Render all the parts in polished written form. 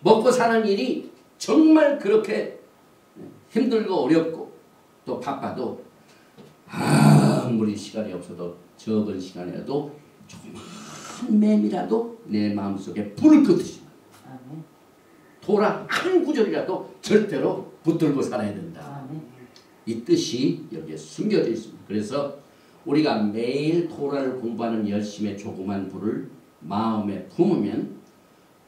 먹고 사는 일이 정말 그렇게 힘들고 어렵고 또 바빠도 아무리 시간이 없어도 적은 시간이라도 조그만 맴이라도 내 마음속에 불을 끄듯이 토라 한 구절이라도 절대로 붙들고 살아야 된다. 이 뜻이 여기에 숨겨져 있습니다. 그래서 우리가 매일 토라를 공부하는 열심의 조그만 불을 마음에 품으면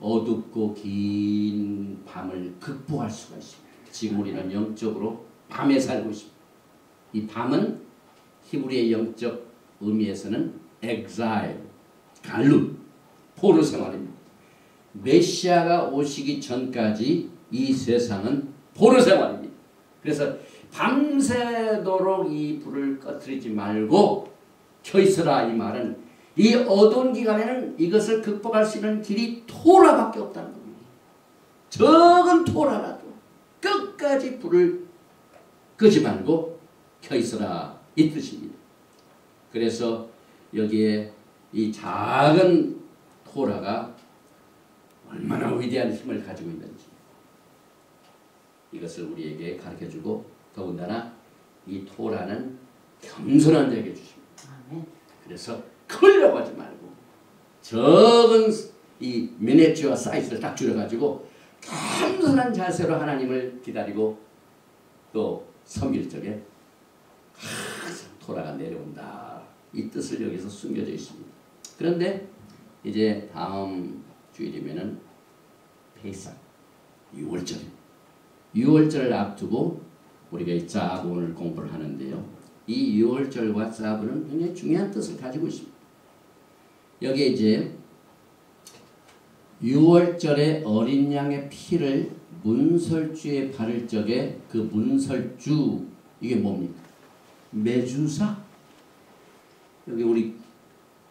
어둡고 긴 밤을 극복할 수가 있습니다. 지금 우리는 영적으로 밤에 살고 있습니다. 이 밤은 히브리의 영적 의미에서는 exile, 갈루, 포로 생활입니다. 메시아가 오시기 전까지 이 세상은 포로 생활입니다. 그래서 밤새도록 이 불을 꺼뜨리지 말고 켜 있어라 이 말은 이 어두운 기간에는 이것을 극복할 수 있는 길이 토라밖에 없다는 겁니다. 적은 토라라도 끝까지 불을 끄지 말고 켜 있어라 이 뜻입니다. 그래서 여기에 이 작은 토라가 얼마나 위대한 힘을 가지고 있는지 이것을 우리에게 가르쳐주고 더군다나 이 토라는 겸손한 자에게 주십니다. 그래서 크려고 하지 말고 적은 이 미니어처 사이즈를 딱 줄여가지고 겸손한 자세로 하나님을 기다리고 또 섬길 적에 항상 토라가 내려온다. 이 뜻을 여기서 숨겨져 있습니다. 그런데 이제 다음 주일이면은 페이삭 6월절입니다. 6월절을 앞두고 우리가 이 짜부 오늘 공부를 하는데요. 이 6월절과 짜부는 굉장히 중요한 뜻을 가지고 있습니다. 여기에 이제 6월절에 어린 양의 피를 문설주에 바를 적에 그 문설주 이게 뭡니까? 메주사? 여기 우리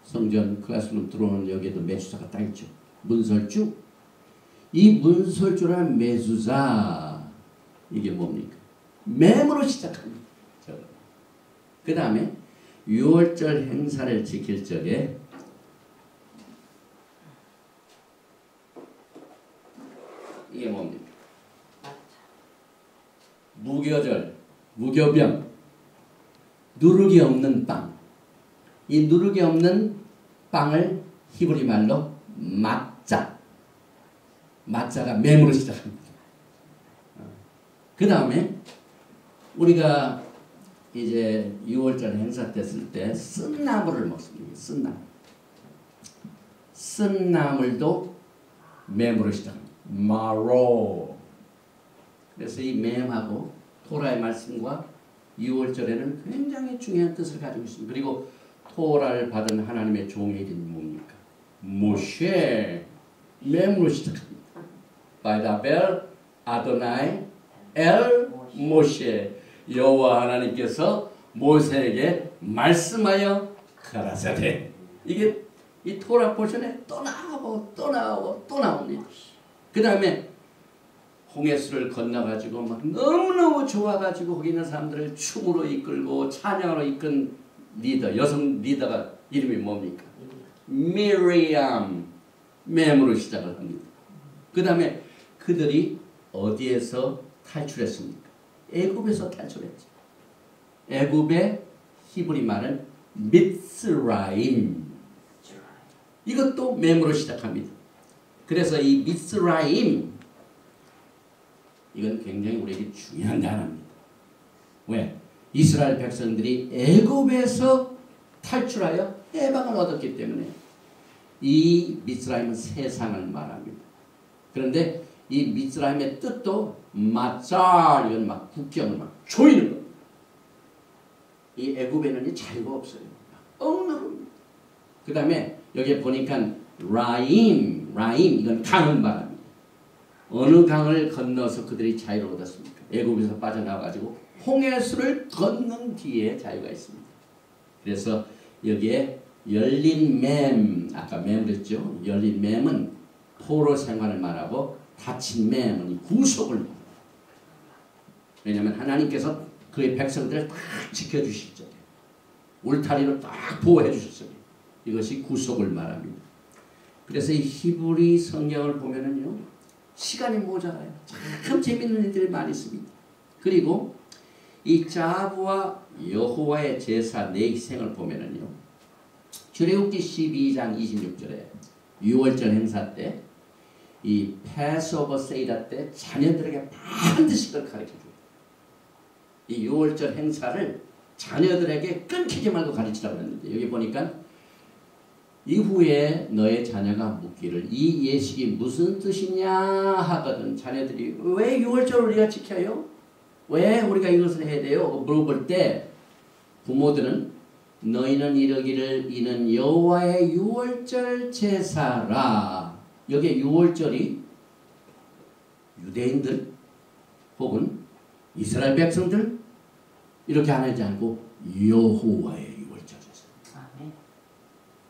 성전 클래스룸 들어오는 여기에도 메주사가 딱 있죠. 문설주? 이 문설주라는 메주사 이게 뭡니까? 맹으로 시작합니다. 그 다음에 6월절 행사를 지킬 적에 이게 뭡니까? 무교절, 무교병, 누룩이 없는 빵. 이 누룩이 없는 빵을 히브리 말로 마짜. 마짜가 맹으로 시작합니다. 그 다음에 우리가 이제 6월절 행사 됐을 때 쓴나물을 먹습니다. 쓴나물. 쓴나물도 맹으로 시작합니다. 마로. 그래서 이 맹하고 토라의 말씀과 6월절에는 굉장히 중요한 뜻을 가지고 있습니다. 그리고 토라를 받은 하나님의 종의 이름이 뭡니까? 모셰. 맹으로 시작합니다. 바이다벨 아도나이 엘 모셰. 여호와 하나님께서 모세에게 말씀하여 가라사대. 이게 이 토라 포션에 또 나오고 또 나오고 또 나옵니다. 그 다음에 홍해수를 건너가지고 막 너무너무 좋아가지고 거기 있는 사람들을 춤으로 이끌고 찬양으로 이끈 리더, 여성 리더가 이름이 뭡니까? 미리암. 맴으로 시작을 합니다. 그 다음에 그들이 어디에서 탈출했습니까? 애굽에서 탈출했죠. 애굽의 히브리 말은 미스라임. 이것도 맴으로 시작합니다. 그래서 이 미스라임 이건 굉장히 우리에게 중요한 단어입니다. 왜? 이스라엘 백성들이 애굽에서 탈출하여 해방을 얻었기 때문에 이 미스라임은 세상을 말합니다. 그런데 이 미스라임의 뜻도 마짤 이건 막 국경을 막 조이는 겁니다. 이 애굽에는 자유가 없어요. 억누릅니다. 그 다음에 여기에 보니까 라임 이건 강을 말합니다. 어느 강을 건너서 그들이 자유를 얻었습니까? 애굽에서 빠져나와가지고 홍해수를 건넌 뒤에 자유가 있습니다. 그래서 여기에 열린 맴, 아까 맴 그랬죠? 열린 맴은 포로 생활을 말하고 닫힌 맴은 구속을 말합니다. 왜냐하면 하나님께서 그의 백성들을 딱 지켜주실 적에 울타리로 딱 보호해 주실 적에 이것이 구속을 말합니다. 그래서 이 히브리 성경을 보면은요, 시간이 모자라요. 참 재밌는 일들이 많이 있습니다. 그리고 이 자부와 여호와의 제사 내 희생을 보면은요. 출애굽기 12장 26절에 유월절 행사 때 이 패스오버 세이다 때 자녀들에게 반드시 그걸 가르쳐줘요. 이 유월절 행사를 자녀들에게 끊기지 말고 가르치라고 했는데 여기 보니까 이후에 너의 자녀가 묻기를 이 예식이 무슨 뜻이냐 하거든. 자녀들이 왜 유월절을 우리가 지켜요? 왜 우리가 이것을 해야 돼요? 물어볼 때 부모들은 너희는 이르기를 이는 여호와의 유월절 제사라. 여기에 유월절이 유대인들 혹은 이스라엘 백성들 이렇게 안 하지 않고 여호와의 유월절 제사.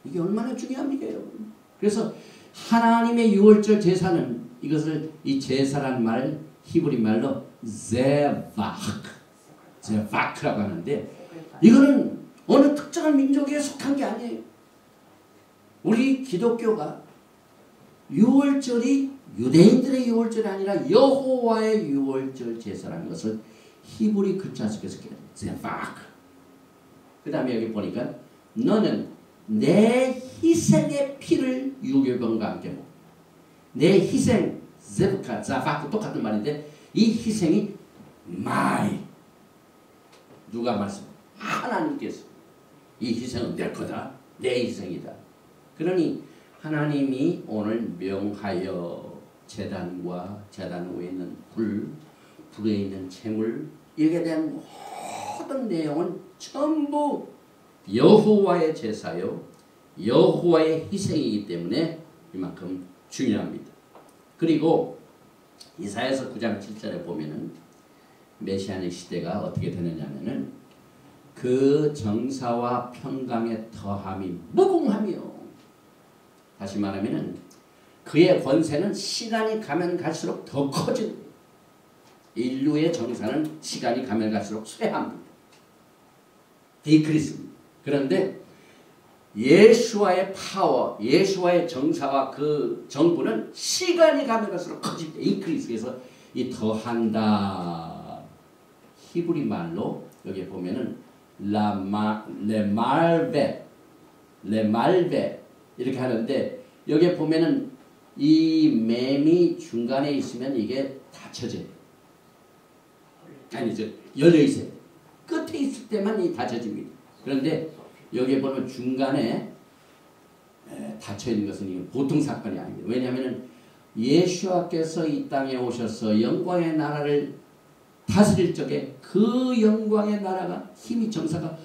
이게 얼마나 중요합니까 여러분. 그래서 하나님의 유월절 제사는 이것을 이 제사란 말 히브리 말로 제바크라고 하는데 이거는 어느 특정한 민족에 속한 게 아니에요. 우리 기독교가 유월절이 유대인들의 유월절이 아니라 여호와의 유월절 제사라는 것을 히브리 글자 속에서 제바크. 그 다음에 여기 보니까 너는 내 희생의 피를 유교병과 함께 먹고 내 희생 제브카 자바크 똑같은 말인데 이 희생이 마이 누가 말씀 하나님께서 이 희생은 내 거다 내 희생이다. 그러니 하나님이 오늘 명하여 제단과 제단 위에 있는 불에 있는 재물 여기에 대한 모든 내용은 전부 여호와의 제사요 여호와의 희생이기 때문에 이만큼 중요합니다. 그리고 이사야서 9장 7절에 보면은 메시아의 시대가 어떻게 되느냐면은 그 정사와 평강의 더함이 무궁하며 다시 말하면은 그의 권세는 시간이 가면 갈수록 더 커지고 인류의 정사는 시간이 가면 갈수록 쇠합니다. 디크리스입니다. 그런데 예수와의 파워, 예수와의 정사와 그 정부는 시간이 가면 갈수록 커집니다. 인크리스. 그래서 이 더한다. 히브리 말로 여기 보면은 레말베 이렇게 하는데 여기 보면은 이 맴이 중간에 있으면 이게 닫혀져요. 아니죠. 열려 있어요. 끝에 있을 때만 이 닫혀집니다. 그런데 여기 보면 중간에 닫혀 있는 것은 보통 사건이 아닙니다. 왜냐하면 예수와께서 이 땅에 오셔서 영광의 나라를 다스릴 적에 그 영광의 나라가 힘이 정사가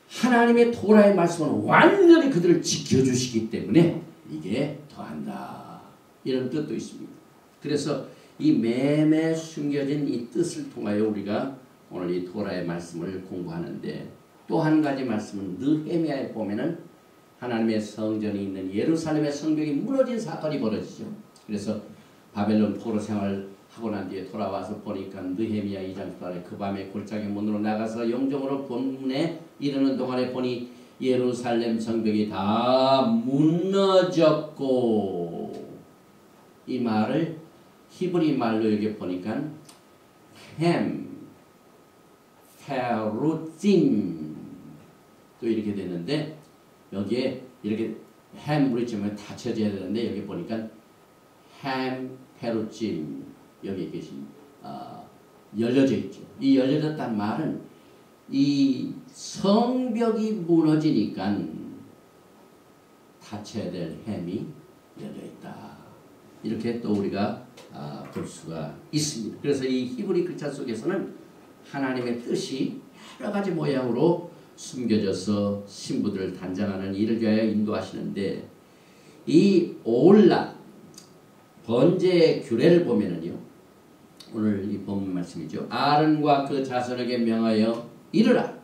하나님의 토라의 말씀은 완전히 그들을 지켜주시기 때문에 이게 더한다. 이런 뜻도 있습니다. 그래서 이 맴에 숨겨진 이 뜻을 통하여 우리가 오늘 이 토라의 말씀을 공부하는데 또 한 가지 말씀은 느헤미야에 보면은 하나님의 성전이 있는 예루살렘의 성벽이 무너진 사건이 벌어지죠. 그래서 바벨론 포로 생활하고 난 뒤에 돌아와서 보니까 느헤미야 2장 9절에 그 밤에 골짜기 문으로 나가서 영정으로 본문에 이르는 동안에 보니 예루살렘 성벽이 다 무너졌고 이 말을 히브리 말로 여기 보니까 페루찜 또 이렇게 되는데 여기에 이렇게 햄으로 치면 닫혀져야 되는데 여기 보니까 페루찜 여기 계신 열려져 있죠. 이 열려졌단 말은 이 성벽이 무너지니까 닫혀야 될 햄이 열려있다. 이렇게 또 우리가 볼 수가 있습니다. 그래서 이 히브리 글자 속에서는 하나님의 뜻이 여러 가지 모양으로 숨겨져서 신부들을 단장하는 일을 위하여 인도하시는데 이 올라 번제의 규례를 보면은요. 오늘 이 본문 말씀이죠. 아론과 그 자손에게 명하여 이르라.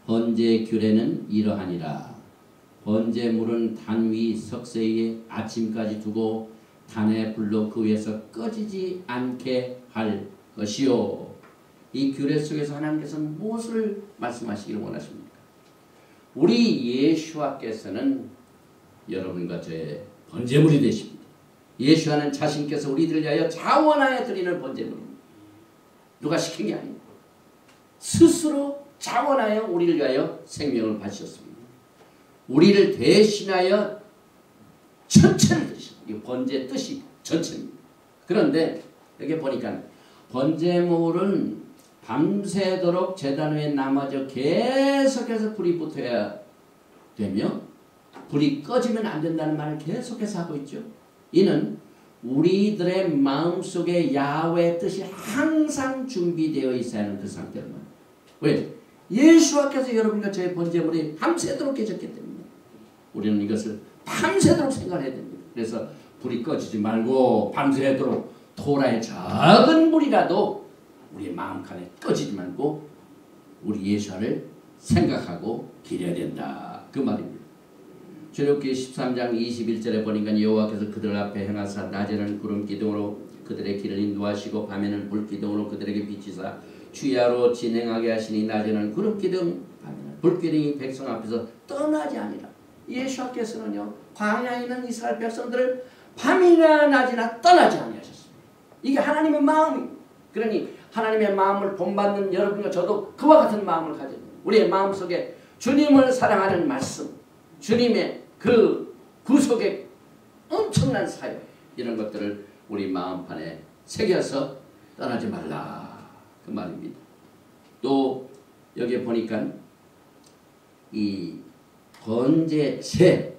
번제의 규례는 이러하니라. 번제물은 단 위 석쇠에 아침까지 두고 단의 불로 그 위에서 꺼지지 않게 할 것이요. 이 규례 속에서 하나님께서는 무엇을 말씀하시기를 원하십니까? 우리 예수와께서는 여러분과 저의 번제물이 되십니다. 예수와는 자신께서 우리들을 위하여 자원하여 드리는 번제물입니다. 누가 시킨 게 아닙니다. 스스로 자원하여 우리를 위하여 생명을 바치셨습니다. 우리를 대신하여 전체를 드리셨습니다. 이 번제의 뜻이 전체입니다. 그런데 여기 보니까 번제물은 밤새도록 제단 위에 남아져 계속해서 불이 붙어야 되며 불이 꺼지면 안 된다는 말을 계속해서 하고 있죠. 이는 우리들의 마음속에 야훼의 뜻이 항상 준비되어 있어야 하는 그 상태를 말합니다. 왜? 예수와께서 여러분과 저의 번제물이 밤새도록 깨졌기 때문에 우리는 이것을 밤새도록 생각해야 됩니다. 그래서 불이 꺼지지 말고 밤새도록 토라의 작은 불이라도 우리의 마음칸에 꺼지지 말고 우리 예수를 생각하고 기려야 된다. 그 말입니다. 출애굽기 13장 21절에 보니까 여호와께서 그들 앞에 행하사 낮에는 구름 기둥으로 그들의 길을 인도하시고 밤에는 불 기둥으로 그들에게 비치사 주야로 진행하게 하시니 낮에는 구름 기둥 밤에는 불 기둥이 백성 앞에서 떠나지 아니라. 예수께서는요 광야에 있는 이스라엘 백성들을 밤이나 낮이나 떠나지 아니하셨습니다. 이게 하나님의 마음입니다. 그러니 하나님의 마음을 본받는 여러분과 저도 그와 같은 마음을 가져야 됩니다. 우리의 마음속에 주님을 사랑하는 말씀, 주님의 그 구속의 엄청난 사역, 이런 것들을 우리 마음판에 새겨서 떠나지 말라 그 말입니다. 또 여기에 보니까 이 번제제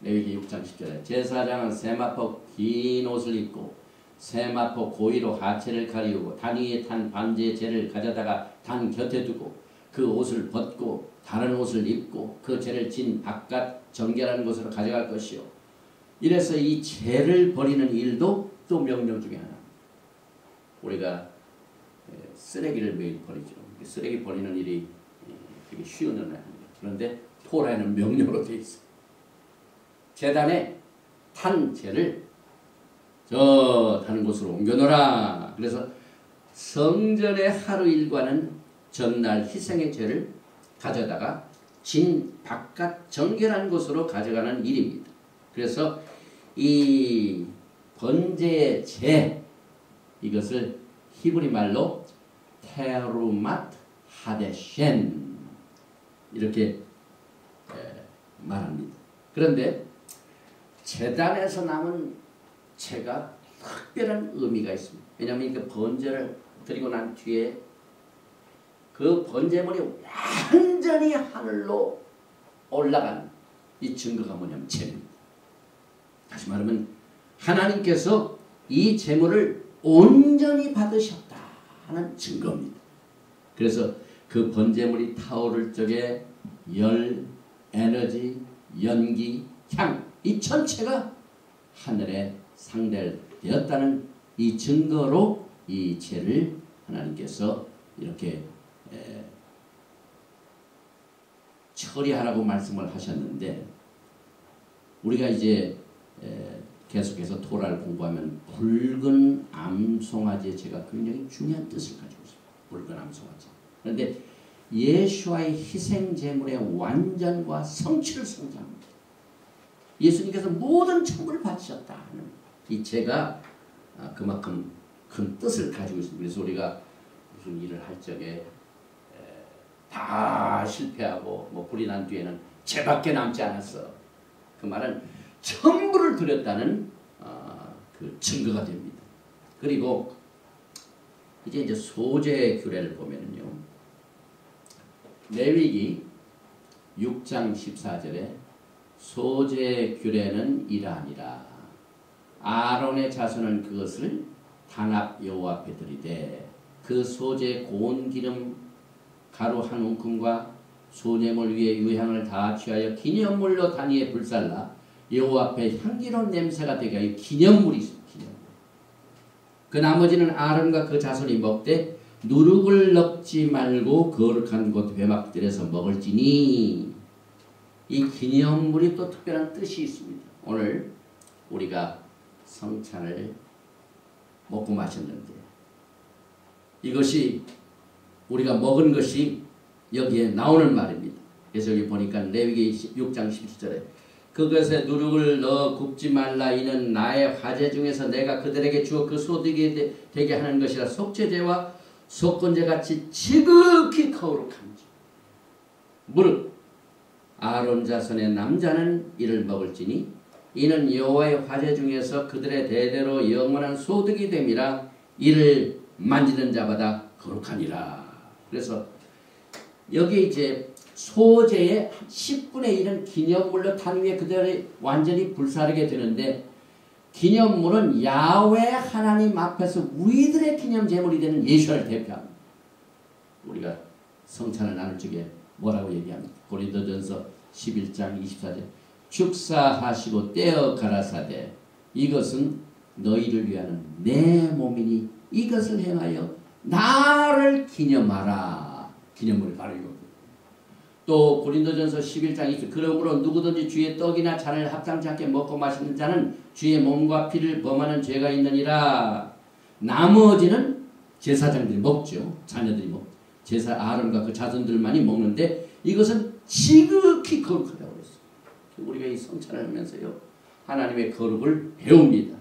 레위기 6장 10절에 제사장은 세마포 긴 옷을 입고 세마포 고위로 하체를 가리우고 단 위에 탄 번제제를 가져다가 단 곁에 두고 그 옷을 벗고 다른 옷을 입고 그 제를 진 바깥 정결한 곳으로 가져갈 것이요. 이래서 이 제를 버리는 일도 또 명령 중에 하나. 우리가 쓰레기를 매일 버리죠. 쓰레기 버리는 일이 되게 쉬운 일은 아닙니다. 그런데 토라에는 명령으로 되어 있어요. 제단에 탄 제를 저 다른 곳으로 옮겨놓으라. 그래서 성전의 하루 일과는 전날 희생의 죄를 가져다가 진 바깥 정결한 곳으로 가져가는 일입니다. 그래서 이 번제의 제 이것을 히브리 말로 테루맛 하데셴 이렇게 말합니다. 그런데 제단에서 남은 제가 특별한 의미가 있습니다. 왜냐하면 그 번제를 드리고 난 뒤에 그 번제물이 완전히 하늘로 올라간 이 증거가 뭐냐면 제물입니다. 다시 말하면 하나님께서 이 제물을 온전히 받으셨다 하는 증거입니다. 그래서 그 번제물이 타오를 적에 열, 에너지, 연기, 향 이 전체가 하늘에 상달되었다는 이 증거로 이 죄를 하나님께서 이렇게 처리하라고 말씀을 하셨는데 우리가 이제 계속해서 토라를 공부하면 붉은 암송아지의 제가 굉장히 중요한 뜻을 가지고 있습니다. 붉은 암송아지. 그런데 예수와의 희생 제물의 완전과 성취를 상징합니다. 예수님께서 모든 천국을 바치셨다 하는 이 제가 그만큼 큰 뜻을 가지고 있습니다. 그래서 우리가 무슨 일을 할 적에 다 실패하고 뭐 불이 난 뒤에는 죄밖에 남지 않았어. 그 말은 전부를 드렸다는 그 증거가 됩니다. 그리고 이제 소재 규례를 보면은요. 레위기 6장 14절에 소재 규례는 이러하니라. 아론의 자손은 그것을 단합 여호와 앞에 드리되 그 소재 고운 기름 가루 한 움큼과 소재물 위에 유향을 다 취하여 기념물로 단위에 불살라 여호와 앞에 향기로운 냄새가 되게 하여 기념물이 있습니다. 기념물. 그 나머지는 아론과 그 자손이 먹되 누룩을 넣지 말고 거룩한 곳 회막들에서 먹을지니. 이 기념물이 또 특별한 뜻이 있습니다. 오늘 우리가 성찬을 먹고 마셨는데 이것이 우리가 먹은 것이 여기에 나오는 말입니다. 그래서 여기 보니까 레위기 6장 17절에 그것에 누룩을 넣어 굽지 말라. 이는 나의 화제 중에서 내가 그들에게 주어 그 소득이 되게 하는 것이라. 속죄제와 속건제 같이 지극히 거룩함이죠. 무릇 아론 자손의 남자는 이를 먹을지니 이는 여호와의 화제 중에서 그들의 대대로 영원한 소득이 됨이라. 이를 만지는 자마다 거룩하니라. 그래서 여기 이제 소제의 10분의 1은 기념물로 탄 후에 그들이 완전히 불사르게 되는데, 기념물은 야훼 하나님 앞에서 우리들의 기념 제물이 되는 예수를 대표합니다. 우리가 성찬을 나눌 적에 뭐라고 얘기합니까? 고린도전서 11장 24절 축사하시고 떼어 가라사대 이것은 너희를 위하는 내 몸이니 이것을 행하여 나를 기념하라. 기념물이 바로 이겁니다. 또 고린도전서 11장 20 그러므로 누구든지 주의 떡이나 잔을 합당치 않게 먹고 마시는 자는 주의 몸과 피를 범하는 죄가 있느니라. 나머지는 제사장들이 먹죠. 자녀들이 먹죠. 제사 아론과 그 자손들만이 먹는데 이것은 지극히 거룩하다고 그랬어요. 우리가 이 성찬을 하면서요 하나님의 거룩을 배웁니다.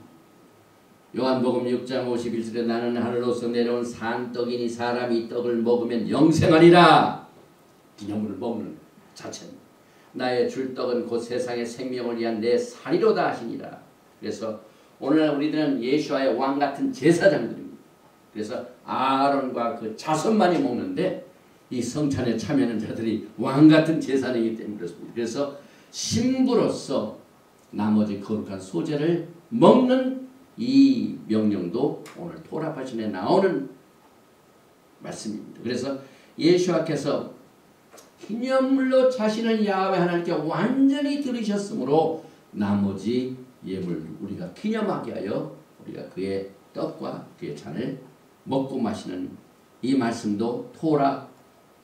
요한복음 6장 51절에 나는 하늘로서 내려온 산떡이니 사람이 이 떡을 먹으면 영생하리라. 기념물을 먹는 자체는 나의 줄 떡은 곧 세상의 생명을 위한 내 살이로다 하시니라. 그래서 오늘날 우리들은 예수와의 왕같은 제사장들입니다. 그래서 아론과 그 자손만이 먹는데 이 성찬에 참여하는 자들이 왕같은 제사장이기 때문에 그렇습니다. 그래서 신부로서 나머지 거룩한 소제를 먹는 이 명령도 오늘 토라파신에 나오는 말씀입니다. 그래서 예수와께서 기념물로 자신을 야훼 하나님께 완전히 들으셨으므로 나머지 예물 우리가 기념하게 하여 우리가 그의 떡과 그의 잔을 먹고 마시는 이 말씀도 토라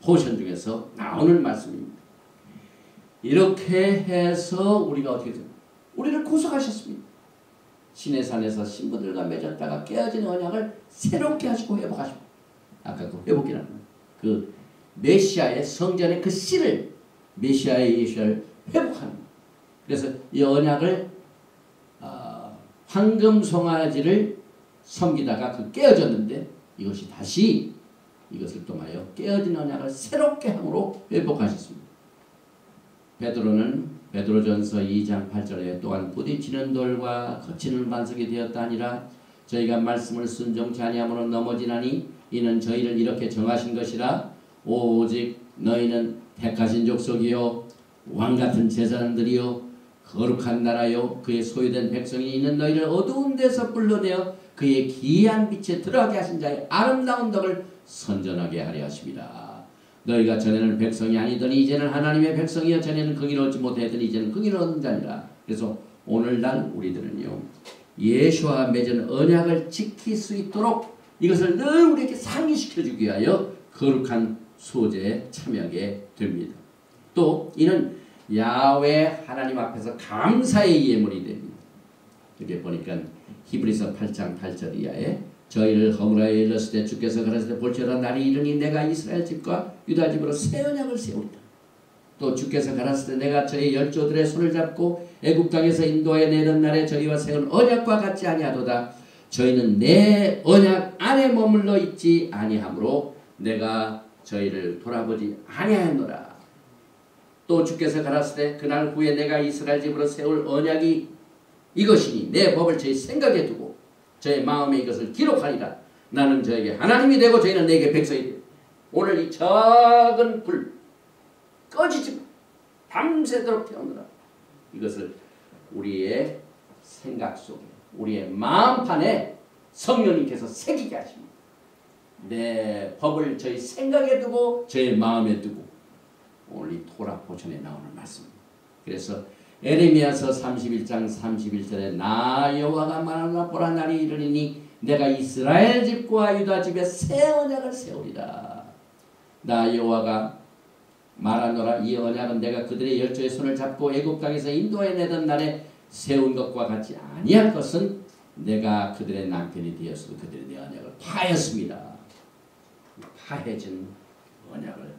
포션 중에서 나오는 말씀입니다. 이렇게 해서 우리가 어떻게 됩니까? 우리를 구속하셨습니다. 시내산에서 신부들과 맺었다가 깨어진 언약을 새롭게 하시고 회복하시고, 아까 그 회복이라는 그 메시아의 성전의 그 씨를, 메시아의 예수를 회복하는 거예요. 그래서 이 언약을 황금 송아지를 섬기다가 그 깨어졌는데 이것이 다시 이것을 통하여 깨어진 언약을 새롭게 함으로 회복하셨습니다. 베드로는 베드로전서 2장 8절에 또한 부딪히는 돌과 거치는 반석이 되었다 아니라 저희가 말씀을 순종치 아니함으로 넘어지나니 이는 저희를 이렇게 정하신 것이라. 오직 너희는 택하신 족속이요 왕같은 제사장들이요 거룩한 나라요 그의 소유된 백성이 있는 너희를 어두운 데서 불러내어 그의 기이한 빛에 들어가게 하신 자의 아름다운 덕을 선전하게 하려 하십니다. 너희가 전에는 백성이 아니더니 이제는 하나님의 백성이여 전에는 긍휼을 얻지 못하더니 이제는 긍휼을 얻는 자니라. 그래서 오늘날 우리들은요 예수와 맺은 언약을 지킬 수 있도록 이것을 늘 우리에게 상기시켜주기 위하여 거룩한 소제에 참여하게 됩니다. 또 이는 야훼 하나님 앞에서 감사의 예물이 됩니다. 여기 보니까 히브리서 8장 8절 이하에 저희를 허물하여 일렀을 때 주께서 가라사대 볼지어다 날이 이르니 내가 이스라엘 집과 유다 집으로 새 언약을 세우리라. 또 주께서 가라사대 내가 저희 열조들의 손을 잡고 애굽 땅에서 인도하여 내던 날에 저희와 세운 언약과 같지 아니하도다. 저희는 내 언약 안에 머물러 있지 아니하므로 내가 저희를 돌아보지 아니하였노라. 또 주께서 가라사대 그날 후에 내가 이스라엘 집으로 세울 언약이 이것이니 내 법을 저희 생각에 두고 저희 마음에 이것을 기록하리라. 나는 저에게 하나님이 되고 저희는 내게 백성이 되고. 오늘 이 작은 불 꺼지지 밤새도록 태우느라 이것을 우리의 생각 속에 우리의 마음판에 성령님께서 새기게 하십니다. 내 법을 저희 생각에 두고 저희 마음에 두고 오늘 이 토라 포천에 나오는 말씀입니다. 그래서 에레미야서 31장 31절에 나 여호와가 말하노라 보라 날이 이르리니 내가 이스라엘 집과 유다 집에 새 언약을 세우리라. 나 여호와가 말하노라 이 언약은 내가 그들의 열조의 손을 잡고 애굽 땅에서 인도해 내던 날에 세운 것과 같지 아니할 것은 내가 그들의 남편이 되었으므로 그들이 내 언약을 파했습니다. 파해진 언약을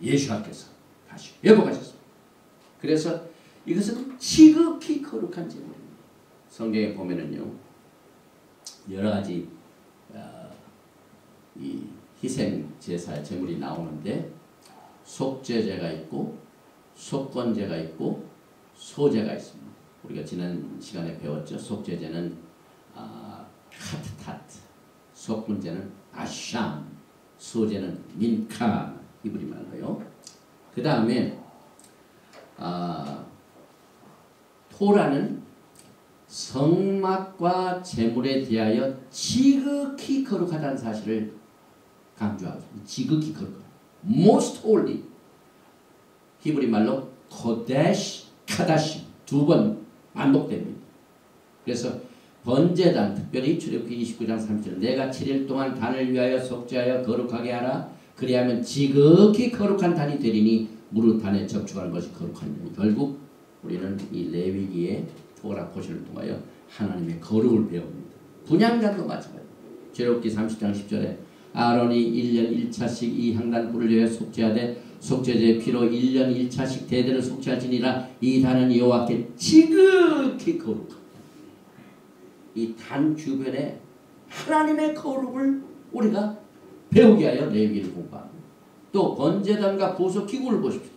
예수께서 다시 회복하셨습니다. 그래서 이것은 지극히 거룩한 제물입니다. 성경에 보면은요, 여러 가지 이 희생 제사 제물이 나오는데 속죄제가 있고 속건제가 있고 소제가 있습니다. 우리가 지난 시간에 배웠죠. 속죄제는 카트타트, 속건제는 아샴, 소제는 민카, 히브리 말로요. 그 다음에 토라는 성막과 제물에 대하여 지극히 거룩하다는 사실을 강조하고 있습니다. 지극히 거룩하다. Most holy. 히브리 말로 코데시, 카다시 두 번 반복됩니다. 그래서 번제단, 특별히 출애굽기 29장 30절 내가 7일 동안 단을 위하여 속죄하여 거룩하게 하라. 그리하면 지극히 거룩한 단이 되리니 무릇 단에 접촉하는 것이 거룩하니라. 결국 우리는 이 레위기의 토라 포션을 통하여 하나님의 거룩을 배웁니다. 분향단도 마찬가지입니다. 출애굽기 30장 10절에 아론이 1년 1차씩 이 향단 뿔을 위하여 속죄하되 속죄제의 피로 1년 1차씩 대대로 속죄할지니라. 이 단은 여호와께 지극히 거룩하다. 이 단 주변에 하나님의 거룩을 우리가 배우게 하여 레위기를 공부합니다. 또 번제단과 보석기구를 보십시오.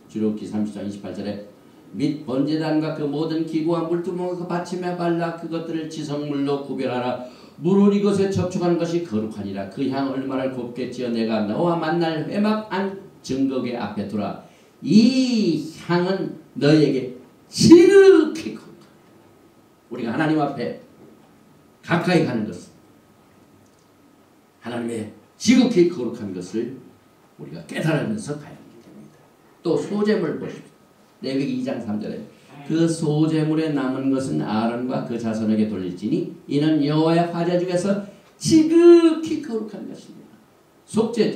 출애굽기 30장 28절에 및 번제단과 그 모든 기구와 물두멍과 그 받침에 발라 그것들을 지성물로 구별하라. 물은 이것에 접촉하는 것이 거룩하니라. 그 향 얼마나 곱게 지어 내가 너와 만날 회막안 증거궤 앞에 두라. 이 향은 너에게 지극히 거룩하다. 우리가 하나님 앞에 가까이 가는 것은 하나님의 지극히 거룩한 것을 우리가 깨달으면서 가야 됩니다. 또 소제물 보십시오. 레위기 2장 3절에 그 소제물에 남은 것은 아론과 그 자손에게 돌릴지니 이는 여호와의 화제 중에서 지극히 거룩한 것입니다. 속죄